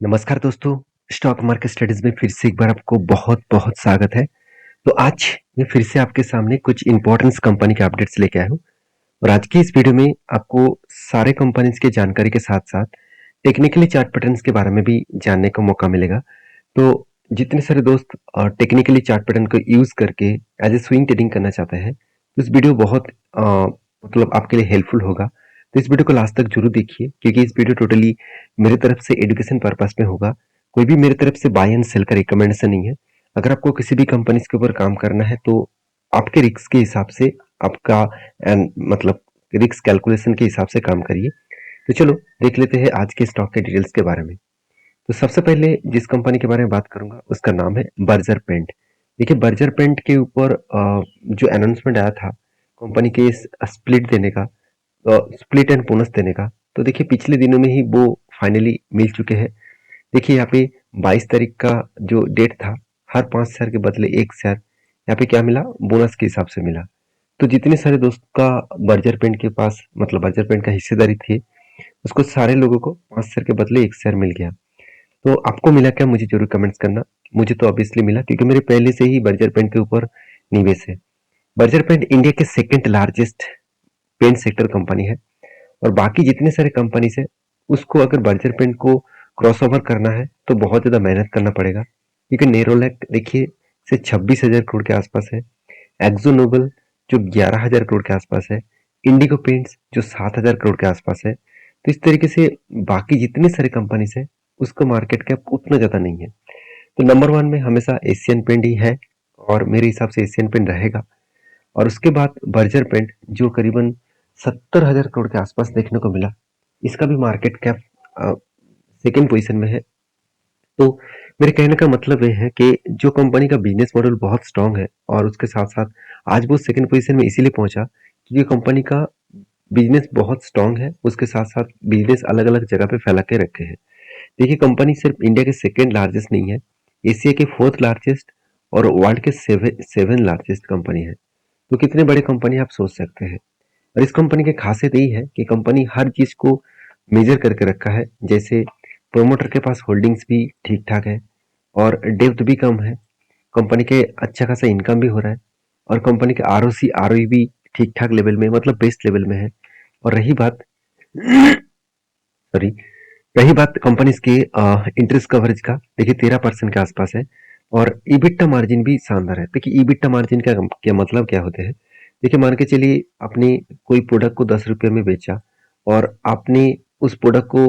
नमस्कार दोस्तों, stock market studies में फिर से एक बार आपको बहुत-बहुत स्वागत है। तो आज मैं फिर से आपके सामने कुछ इम्पोर्टेंस कंपनी के अपडेट्स लेके आया हूँ और आज की इस वीडियो में आपको सारे कंपनीज की जानकारी के साथ-साथ टेक्निकली चार्ट पैटर्न्स के बारे में भी जानने का मौका मिलेगा। तो जितने सारे दोस्त टेक्निकली चार्ट पैटर्न को यूज़ करके एज़ ए स्विंग ट्रेडिंग करना चाहते हैं, तो इस वीडियो बहुत मतलब आपके लिए हेल्पफुल होगा। तो इस वीडियो को लास्ट तक ज़रूर देखिए क्योंकि इस वीडियो टोटली मेरी तरफ से एजुकेशन पर्पस में होगा। कोई भी मेरी तरफ से बाय एंड सेल का रिकमेंडेशन नहीं है। अगर आपको किसी भी कंपनीज के ऊपर काम करना है तो आपके रिस्क के हिसाब से आपका मतलब रिस्क कैलकुलेशन के हिसाब से काम करिए। तो चलो देख लेते हैं आज के स्टॉक के डिटेल्स के बारे में। तो सबसे पहले जिस कंपनी के बारे में बात करूंगा उसका नाम है बर्जर पेंट। देखिए बर्जर पेंट के ऊपर जो अनाउंसमेंट आया था कंपनी के स्प्लिट देने का, स्प्लिट एंड बोनस देने का, तो देखिए पिछले दिनों में ही वो फाइनली मिल चुके हैं। देखिए यहाँ पे 22 तारीख का जो डेट था, हर 5 शेयर के बदले 1 शेयर यहाँ पे क्या मिला, बोनस के हिसाब से मिला। तो जितने सारे दोस्त का बर्जर पेंट के पास मतलब बर्जर पेंट का हिस्सेदारी थी, उसको सारे लोगों को 5 शेयर के बदले 1 शेयर मिल गया। तो आपको मिला क्या, मुझे जरूर कमेंट्स करना। मुझे तो ऑब्वियसली मिला क्योंकि मेरे पहले से ही बर्जर पेंट के ऊपर निवेश है। बर्जर पेंट इंडिया के second largest paint sector company है और बाकी जितने सारे कंपनीज है उसको अगर बर्जर पेंट को क्रॉस ओवर करना है तो बहुत ज़्यादा मेहनत करना पड़ेगा क्योंकि नेरोलैक देखिए से 26,000 करोड़ के आसपास है, एक्जो नोबल जो 11,000 करोड़ के आसपास है, इंडिगो पेंट्स जो 7,000 करोड़ के आसपास है। तो इस तरीके से बाकी जितने सारे कंपनीज है उसका मार्केट कैप उतना ज़्यादा नहीं है। तो नंबर वन में हमेशा एशियन पेंट ही है और मेरे हिसाब से एशियन पेंट रहेगा। और उसके बाद बर्जर पेंट जो करीबन 70,000 करोड़ के आसपास देखने को मिला, इसका भी मार्केट कैप सेकेंड पोजीशन में है। तो मेरे कहने का मतलब ये है कि जो कंपनी का बिजनेस मॉडल बहुत स्ट्रांग है और उसके साथ साथ आज वो सेकंड पोजीशन में इसीलिए पहुंचा क्योंकि कंपनी का बिजनेस बहुत स्ट्रांग है, उसके साथ साथ बिजनेस अलग अलग जगह पे फैला के रखे हैं। देखिए कंपनी सिर्फ इंडिया के सेकेंड लार्जेस्ट नहीं है, एशिया के फोर्थ लार्जेस्ट और वर्ल्ड के सेवन लार्जेस्ट कंपनी है। तो कितने बड़े कंपनी आप सोच सकते हैं। और इस कंपनी की खासियत यही है कि कंपनी हर चीज को मेजर करके रखा है। जैसे प्रोमोटर के पास होल्डिंग्स भी ठीक ठाक है और डेब्ट भी कम है, कंपनी के अच्छा खासा इनकम भी हो रहा है और कंपनी के आरओसी आरओई भी ठीक ठाक लेवल में मतलब बेस्ट लेवल में है। और रही बात सॉरी रही बात कंपनीज के इंटरेस्ट कवरेज का, देखिए 13% के आसपास है और ईबिट्टा मार्जिन भी शानदार है। देखिए ईबिट्टा मार्जिन का क्या मतलब क्या होते हैं। देखिए मान के चलिए आपने कोई प्रोडक्ट को 10 रुपये में बेचा और आपने उस प्रोडक्ट को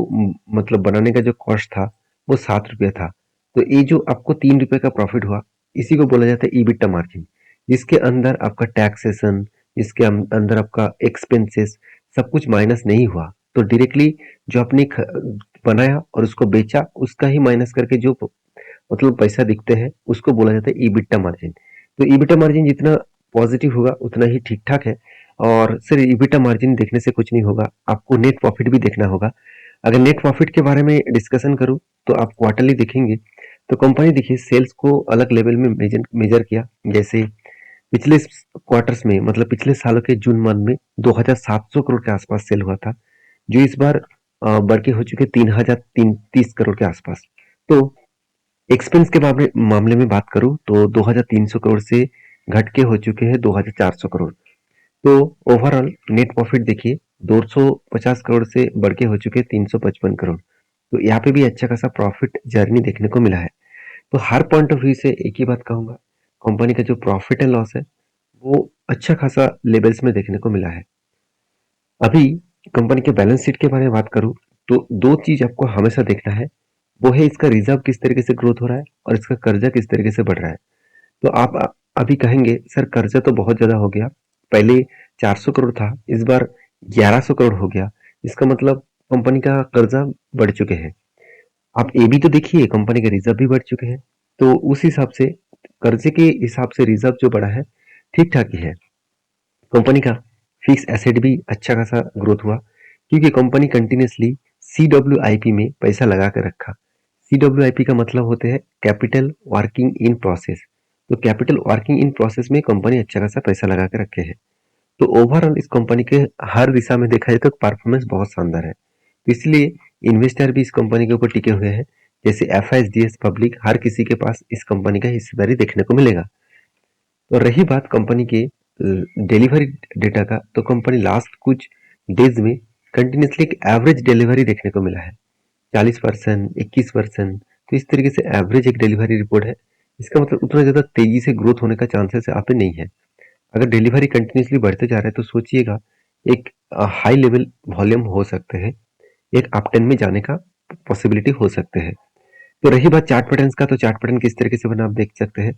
मतलब बनाने का जो कॉस्ट था वो 7 रुपये था। तो ये जो आपको 3 रुपये का प्रॉफिट हुआ, इसी को बोला जाता है ईबिट्टा मार्जिन, जिसके अंदर आपका टैक्सेशन, जिसके अंदर आपका एक्सपेंसेस सब कुछ माइनस नहीं हुआ। तो डायरेक्टली जो आपने बनाया और उसको बेचा उसका ही माइनस करके जो मतलब पैसा दिखते हैं उसको बोला जाता है ईबिट्टा मार्जिन। तो ईबिट्टा मार्जिन जितना पॉजिटिव होगा उतना ही ठीक ठाक है। और सिर्फ ईबिट्टा मार्जिन देखने से कुछ नहीं होगा, आपको नेट प्रॉफिट भी देखना होगा। अगर नेट प्रॉफिट के बारे में डिस्कशन करूं तो आप क्वार्टरली देखेंगे तो कंपनी देखिए सेल्स को अलग लेवल में मेजर किया। जैसे पिछले क्वार्टर्स में मतलब पिछले सालों के जून मंथ में 2,700 करोड़ के आसपास सेल हुआ था, जो इस बार बढ़ के हो चुके 3,030 करोड़ के आसपास। तो एक्सपेंस के मामले में बात करूं तो 2,300 करोड़ से घट के हो चुके हैं 2,400 करोड़। तो ओवरऑल नेट प्रॉफिट देखिए 250 करोड़ से बढ़ के हो चुके 355 करोड़। तो यहाँ पे भी अच्छा खासा प्रॉफिट जर्नी देखने को मिला है। तो हर पॉइंट ऑफ व्यू से एक ही बात कहूंगा, कंपनी का जो प्रॉफिट एंड लॉस है वो अच्छा खासा लेवल्स में देखने को मिला है। अभी कंपनी के बैलेंस शीट के बारे में बात करूं तो दो चीज आपको हमेशा देखना है, वो है इसका रिजर्व किस तरीके से ग्रोथ हो रहा है और इसका कर्जा किस तरीके से बढ़ रहा है। तो आप अभी कहेंगे सर कर्जा तो बहुत ज्यादा हो गया, पहले 400 करोड़ था इस बार 1100 करोड़ हो गया, इसका मतलब कंपनी का कर्जा बढ़ चुके हैं। आप ये भी तो देखिए कंपनी के रिजर्व भी बढ़ चुके हैं। तो उस हिसाब से कर्जे के हिसाब से रिजर्व जो बढ़ा है ठीक ठाक ही है। कंपनी का फिक्स एसेट भी अच्छा खासा ग्रोथ हुआ क्योंकि कंपनी कंटिन्यूसली CWIP में पैसा लगा कर रखा। CWIP का मतलब होते हैं कैपिटल वर्किंग इन प्रोसेस। तो कैपिटल वर्किंग इन प्रोसेस में कंपनी अच्छा खासा पैसा लगा कर रखे हैं। तो ओवरऑल इस कंपनी के हर दिशा में देखा जाए तो परफॉर्मेंस बहुत शानदार है। तो इसलिए इन्वेस्टर भी इस कंपनी के ऊपर टिके हुए हैं जैसे FISDS पब्लिक, हर किसी के पास इस कंपनी का हिस्सेदारी देखने को मिलेगा। तो रही बात कंपनी के डिलीवरी डेटा का, तो कंपनी लास्ट कुछ डेज में कंटिन्यूसली एक एवरेज डिलीवरी देखने को मिला है, 40%, 21%। तो इस तरीके से एवरेज एक डिलीवरी रिपोर्ट है। इसका मतलब उतना ज़्यादा तेजी से ग्रोथ होने का चांसेस यहाँ पे नहीं है। अगर डिलीवरी कंटिन्यूसली बढ़ते जा रहा है तो सोचिएगा एक हाई लेवल वॉल्यूम हो सकते हैं, एक अप ट्रेंड में जाने का पॉसिबिलिटी हो सकते हैं। तो रही बात चार्ट पैटर्न्स का, तो चार्ट पैटर्न किस तरीके से बना आप देख सकते हैं।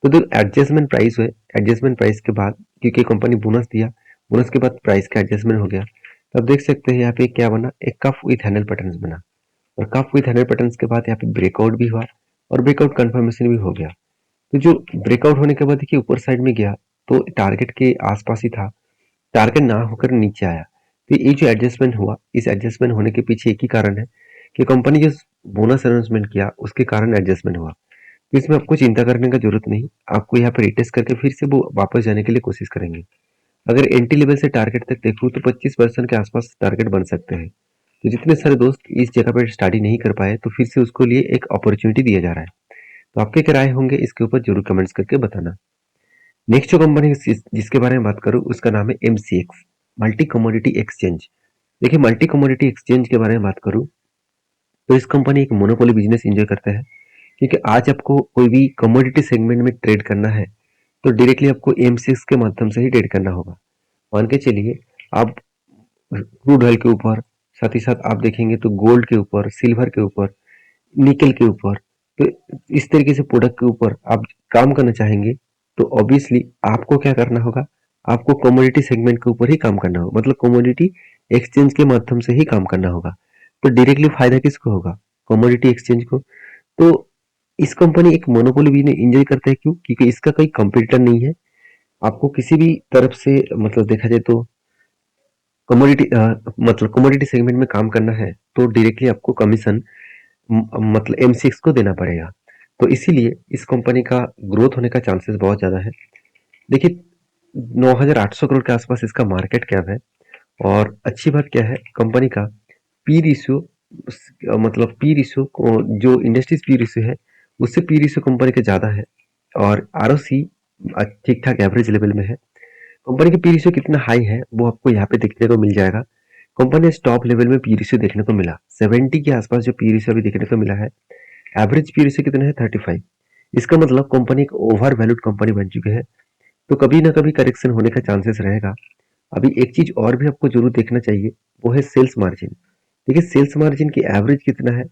तो जो एडजस्टमेंट प्राइस है, एडजस्टमेंट प्राइस के बाद क्योंकि कंपनी बोनस दिया, बोनस के बाद प्राइस का एडजस्टमेंट हो गया, तो आप देख सकते हैं यहाँ पे क्या बना, एक कफ विथ हैंडल पैटर्न्स बना। और कफ विथ हैंडल पैटर्न्स के बाद यहाँ पे ब्रेकआउट भी हुआ और ब्रेकआउट कंफर्मेशन भी हो गया। तो जो ब्रेकआउट होने के बाद देखिए ऊपर साइड में गया तो टारगेट के आसपास ही था, टारगेट ना होकर नीचे आया। तो ये जो एडजस्टमेंट हुआ, इस एडजस्टमेंट होने के पीछे एक ही कारण है कि कंपनी जो बोनस अनाउंसमेंट किया उसके कारण एडजस्टमेंट हुआ। तो इसमें आपको चिंता करने का जरूरत नहीं, आपको यहाँ पर रिटेस्ट करके फिर से वो वापस जाने के लिए कोशिश करेंगे। अगर एंट्री लेवल से टारगेट तक देखूँ तो 25% के आसपास टारगेट बन सकते हैं। तो जितने सारे दोस्त इस जगह पर स्टडी नहीं कर पाए तो फिर से उसको लिए एक अपॉर्चुनिटी दिया जा रहा है। तो आपके क्या राय होंगे इसके ऊपर जरूर कमेंट्स करके बताना। नेक्स्ट जो कंपनी जिसके बारे में बात करूँ उसका नाम है MCX, मल्टी कमोडिटी एक्सचेंज। देखिए मल्टी कमोडिटी एक्सचेंज के बारे में बात करूँ तो इस कंपनी एक मोनोपोली बिजनेस एंजॉय करता है, क्योंकि आज आपको कोई भी कमोडिटी सेगमेंट में ट्रेड करना है तो डायरेक्टली आपको MCX के माध्यम से ही ट्रेड करना होगा। मान के चलिए आप क्रूड ऑयल के ऊपर, साथ ही साथ आप देखेंगे तो गोल्ड के ऊपर, सिल्वर के ऊपर, निकल के ऊपर, तो इस तरीके से प्रोडक्ट के ऊपर आप काम करना चाहेंगे तो ऑब्वियसली आपको क्या करना होगा, आपको कमोडिटी सेगमेंट के ऊपर ही काम करना होगा, मतलब कमोडिटी एक्सचेंज के माध्यम से ही काम करना होगा। तो डायरेक्टली फायदा किसको होगा, कमोडिटी एक्सचेंज को। तो इस कंपनी एक मोनोपोली भी एंजॉय करता है, क्यों, क्योंकि इसका कोई कंपटीटर नहीं है। आपको किसी भी तरफ से मतलब देखा जाए तो कमोडिटी मतलब कमोडिटी सेगमेंट में काम करना है तो डायरेक्टली आपको कमीशन मतलब MCX को देना पड़ेगा। तो इसीलिए इस कंपनी का ग्रोथ होने का चांसेस बहुत ज़्यादा है। देखिए 9,800 करोड़ के आसपास इसका मार्केट कैप है। और अच्छी बात क्या है, कंपनी का पी रेशियो, मतलब पी रेशियो जो इंडस्ट्रीज पी रेशियो है उससे पी रेशियो कंपनी का ज़्यादा है। और ROC ठीक ठाक एवरेज लेवल में है। कंपनी की पी रेशियो कितना हाई है वो आपको यहाँ पे देखने को मिल जाएगा। कंपनी टॉप लेवल में पी रेशियो देखने को मिला 70 के आसपास, जो पी रेशियो अभी देखने को मिला है। एवरेज पी रेशियो कितना है 35। इसका मतलब कंपनी एक ओवर वैल्यूड कंपनी बन चुकी है। तो कभी ना कभी करेक्शन होने का चांसेस रहेगा। अभी एक चीज और भी आपको जरूर देखना चाहिए, वो है सेल्स मार्जिन। देखिए सेल्स मार्जिन की एवरेज कितना है,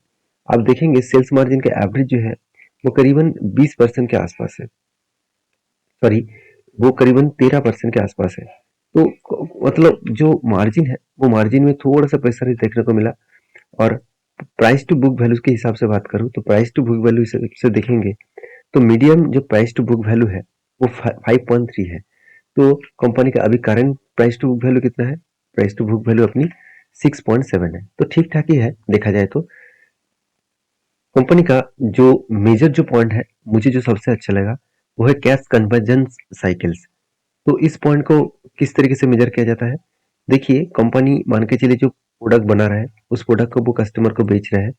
आप देखेंगे सेल्स मार्जिन का एवरेज जो है वो करीबन 20% के आसपास है, सॉरी वो करीबन 13% के आसपास है। तो मतलब जो मार्जिन है वो मार्जिन में थोड़ा सा प्रेशर देखने को मिला। और प्राइस टू बुक वैल्यू के हिसाब से बात करूं तो प्राइस टू बुक वैल्यू से देखेंगे तो मीडियम जो प्राइस टू बुक वैल्यू है वो 5.3 है। तो कंपनी का अभी current price to book value कितना है, प्राइस टू बुक वैल्यू अपनी 6.7 है। तो ठीक ठाक ही है देखा जाए तो। कंपनी का जो मेजर जो पॉइंट है, मुझे जो सबसे अच्छा लगा वो है कैश कन्वर्जन साइकिल्स। तो इस पॉइंट को किस तरीके से मेजर किया जाता है, देखिए कंपनी मान के चलिए जो प्रोडक्ट बना रहा है उस प्रोडक्ट को वो कस्टमर को बेच रहा है,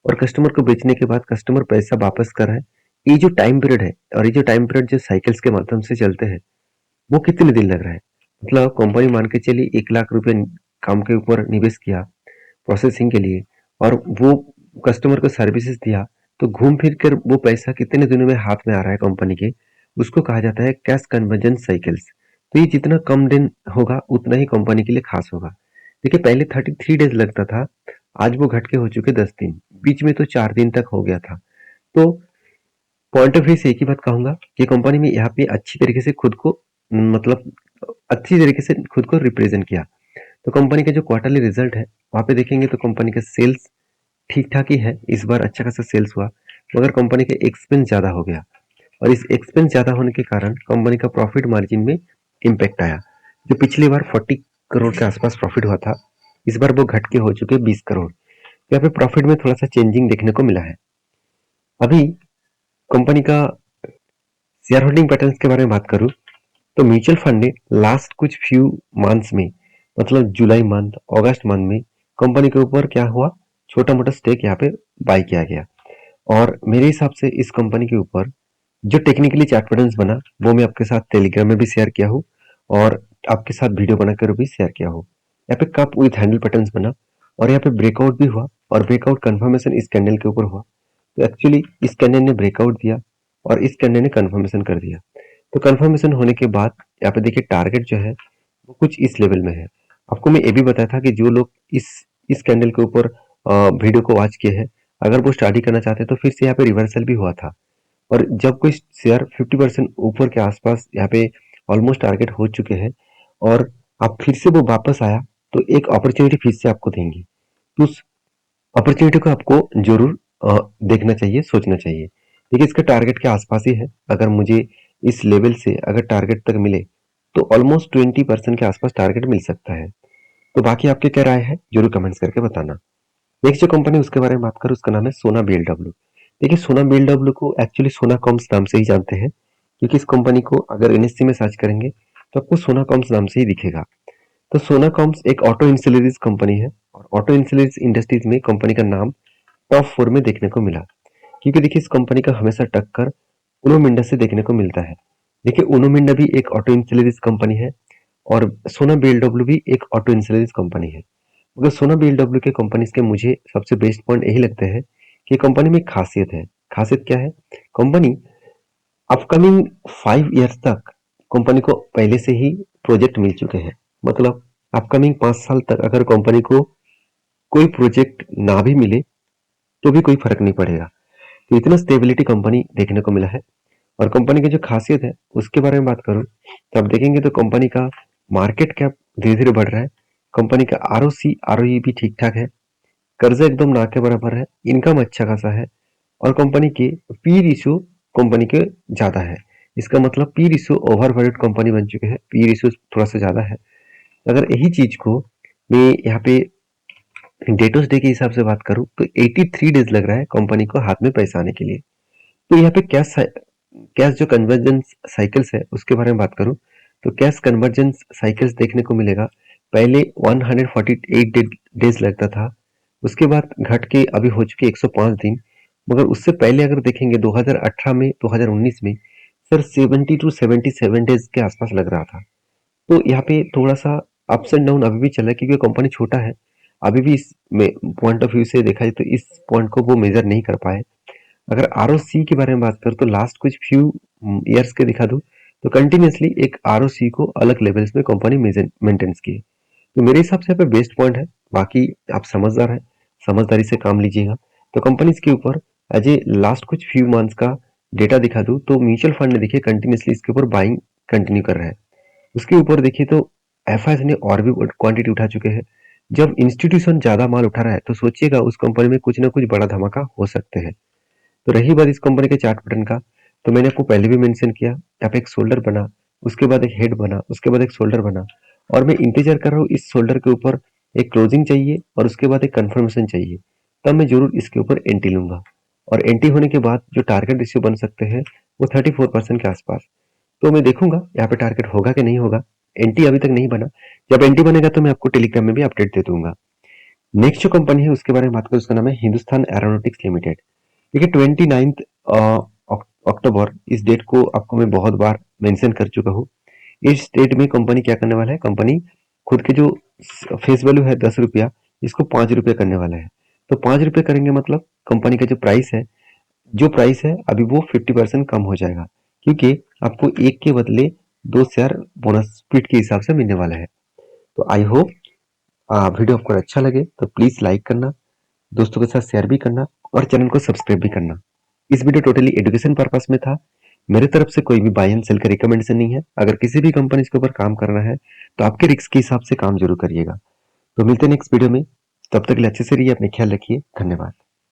और कस्टमर को बेचने के बाद कस्टमर पैसा वापस कर रहा है। ये जो टाइम पीरियड है और ये जो टाइम पीरियड जो साइकिल्स के माध्यम से चलते हैं वो कितने दिन लग रहा है। मतलब कंपनी मान के चलिए 1 लाख रुपए काम के ऊपर निवेश किया प्रोसेसिंग के लिए, और वो कस्टमर को सर्विसेज दिया, तो घूम फिर कर वो पैसा कितने दिनों में हाथ में आ रहा है कंपनी के, उसको कहा जाता है कैश कन्वर्जन साइकिल्स। तो ये जितना कम दिन होगा उतना ही कंपनी के लिए खास होगा। देखिए पहले 33 डेज लगता था, आज वो घट के हो चुके 10 दिन, बीच में तो 4 दिन तक हो गया था। तो पॉइंट ऑफ व्यू से एक ही बात कहूंगा कि कंपनी में यहाँ पे अच्छी तरीके से खुद को मतलब अच्छी तरीके से खुद को रिप्रेजेंट किया। तो कंपनी का जो क्वार्टरली रिजल्ट है वहां पे देखेंगे तो कंपनी का सेल्स ठीक ठाक ही है, इस बार अच्छा खासा सेल्स हुआ, मगर कंपनी का एक्सपेंस ज्यादा हो गया। और इस एक्सपेंस ज्यादा होने के कारण कंपनी का प्रॉफिट मार्जिन में इम्पैक्ट आया। जो पिछली बार 40 करोड़ के आसपास प्रॉफिट हुआ था, इस बार वो घट के हो चुके 20 करोड़। यहाँ पे प्रॉफिट में थोड़ा सा चेंजिंग देखने को मिला है। अभी कंपनी का शेयर होल्डिंग पैटर्न्स के बारे में बात करूं तो म्यूचुअल फंड ने लास्ट कुछ फ्यू मंथ्स में, मतलब जुलाई मंथ, अगस्त मंथ में कंपनी के ऊपर क्या हुआ, छोटा मोटा स्टेक यहाँ पे बाय किया गया। और मेरे हिसाब से इस कंपनी के ऊपर जो टेक्निकली चार्ट पैटर्न्स बना वो मैं आपके साथ टेलीग्राम में भी शेयर किया हूँ और आपके साथ वीडियो बनाकर भी शेयर किया हूँ। यहाँ पे कप विथ हैंडल पैटर्न्स बना और यहाँ पे ब्रेकआउट भी हुआ और ब्रेकआउट कंफर्मेशन इस कैंडल के ऊपर हुआ। तो एक्चुअली इस कैंडल ने ब्रेकआउट दिया और इस कैंडल ने कंफर्मेशन कर दिया। तो कंफर्मेशन होने के बाद यहाँ पे देखिए टारगेट जो है वो कुछ इस लेवल में है। आपको मैं ये भी बताया था कि जो लोग इस कैंडल के ऊपर वीडियो को वॉच किए हैं, अगर वो स्टडी करना चाहते हैं तो फिर से यहाँ पे रिवर्सल भी हुआ था। और जब कोई शेयर 50% ऊपर के आसपास यहाँ पे ऑलमोस्ट टारगेट हो चुके हैं और अब फिर से वो वापस आया तो एक अपॉर्चुनिटी फिर से आपको देंगे। तो उस अपॉर्चुनिटी को आपको जरूर देखना चाहिए, सोचना चाहिए। देखिए इसका टारगेट के आसपास ही है। अगर मुझे इस लेवल से अगर टारगेट तक मिले तो ऑलमोस्ट 20% के आसपास टारगेट मिल सकता है। तो बाकी आपकी क्या राय है जरूर कमेंट्स करके बताना। नेक्स्ट जो कंपनी उसके बारे में बात करूँ उसका नाम है सोना बीएलडब्ल्यू। देखिए सोना बीएलडब्ल्यू को एक्चुअली सोना कॉम्स नाम से ही जानते हैं क्योंकि इस कंपनी को अगर एनएससी में सर्च करेंगे तो आपको सोना कॉम्स नाम से ही दिखेगा। तो सोना कॉम्स एक ऑटो इंसुलेरीज कंपनी है और ऑटो इंसुलेरीज इंडस्ट्रीज में कंपनी का नाम टॉप 4 में देखने को मिला क्योंकि देखिए इस कंपनी का हमेशा टक्कर उनो मिंडा से देखने को मिलता है। देखिए उनो मिंडा भी एक ऑटो इंसुलेरीज कंपनी है और सोना बीएलडब्ल्यू भी एक ऑटो इंसुलेरीज कंपनी है। मगर सोना बीएलडब्ल्यू के कंपनीज के मुझे सबसे बेस्ट पॉइंट यही लगते हैं कि कंपनी में खासियत है। खासियत क्या है? कंपनी अपकमिंग 5 ईयर्स तक कंपनी को पहले से ही प्रोजेक्ट मिल चुके हैं। मतलब अपकमिंग 5 साल तक अगर कंपनी को कोई प्रोजेक्ट ना भी मिले तो भी कोई फर्क नहीं पड़ेगा। तो इतना स्टेबिलिटी कंपनी देखने को मिला है। और कंपनी की जो खासियत है उसके बारे में बात करूं तो आप देखेंगे तो कंपनी का मार्केट कैप धीरे धीरे बढ़ रहा है। कंपनी का आरओसी आरओई भी ठीक ठाक है। कर्जा एकदम ना के बराबर है। इनकम अच्छा खासा है और कंपनी के पी रेशियो कंपनी के ज्यादा है। इसका मतलब P ratio over valued company बन चुके हैं। पी रेशियो थोड़ा सा ज्यादा है। अगर यही चीज को मैं यहाँ पे डेटोस डे के हिसाब से बात करूं तो 83 डेज लग रहा है कंपनी को हाथ में पैसा आने के लिए। तो यहाँ पे कैश कैश जो कन्वर्जेंस साइकिल्स है उसके बारे में बात करूं तो कैश कन्वर्जेंस साइकिल्स देखने को मिलेगा। पहले 148 डेज लगता था, उसके बाद घट के अभी हो चुके 105 दिन। मगर उससे पहले अगर देखेंगे 2018 में 2019 में सर 70 टू 77 डेज के आसपास लग रहा था। तो यहाँ पे थोड़ा सा अप्स एंड डाउन अभी भी चल रहा है क्योंकि कंपनी छोटा है। अभी भी इस पॉइंट ऑफ व्यू से देखा जाए तो इस पॉइंट को वो मेजर नहीं कर पाए। अगर आरओसी के बारे में बात करूं तो लास्ट कुछ फ्यू ईयर्स के दिखा दूं तो कंटिन्यूसली एक आरओसी को अलग लेवल्स में कंपनी मेंटेन्स की है। तो मेरे हिसाब से यहाँ पे बेस्ट पॉइंट है। बाकी आप समझदार है, समझदारी से काम लीजिएगा। तो कंपनीज के ऊपर एज ए लास्ट कुछ फ्यू मंथ्स का डेटा दिखा दूं तो म्यूचुअल फंड ने देखिए कंटिन्यूसली इसके ऊपर बाइंग कंटिन्यू कर रहा है। उसके ऊपर देखिए तो एफआईएस ने और भी क्वांटिटी उठा चुके हैं। जब इंस्टीट्यूशन ज्यादा माल उठा रहा है तो सोचिएगा उस कंपनी में कुछ ना कुछ बड़ा धमाका हो सकते हैं। तो रही बात इस कंपनी के चार्ट पैटर्न का तो मैंने आपको पहले भी मेंशन किया यहाँ पे एक शोल्डर बना, उसके बाद एक हेड बना, उसके बाद एक शोल्डर बना और मैं इंतजार कर रहा हूँ इस शोल्डर के ऊपर एक क्लोजिंग चाहिए और उसके बाद एक कंफर्मेशन चाहिए। तब मैं जरूर इसके ऊपर एंट्री लूंगा और एंट्री होने के बाद जो टारगेट रेशियो बन सकते हैं वो 34% के आसपास। तो मैं देखूंगा यहाँ पे टारगेट होगा कि नहीं होगा। एंट्री अभी तक नहीं बना। जब एंट्री बनेगा तो मैं आपको टेलीग्राम में भी अपडेट दे दूंगा। नेक्स्ट जो कंपनी है उसके बारे में बात करूँ उसका नाम है हिंदुस्तान एरोनॉटिक्स लिमिटेड। देखिए 29 अक्टूबर इस डेट को आपको मैं बहुत बार मेंशन कर चुका हूँ। इस डेट में कंपनी क्या करने वाला है? कंपनी खुद के जो फेस वैल्यू है 10 रुपया इसको 5 रुपये करने वाला है। तो 5 रुपये करेंगे मतलब कंपनी का जो प्राइस है अभी वो 50% कम हो जाएगा क्योंकि आपको एक के बदले 2 शेयर बोनस स्प्लिट के हिसाब से मिलने वाला है। तो आई होप वीडियो आपको अच्छा लगे तो प्लीज लाइक करना, दोस्तों के साथ शेयर भी करना और चैनल को सब्सक्राइब भी करना। इस वीडियो टोटली एजुकेशन पर्पस में था। मेरे तरफ से कोई भी बाय एंड सेल का रिकमेंडेशन नहीं है। अगर किसी भी कंपनी के ऊपर काम करना है तो आपके रिस्क के हिसाब से काम जरूर करिएगा। तो मिलते हैं नेक्स्ट वीडियो में। तब तक के लिए अच्छे से रहिए, अपने ख्याल रखिए। धन्यवाद।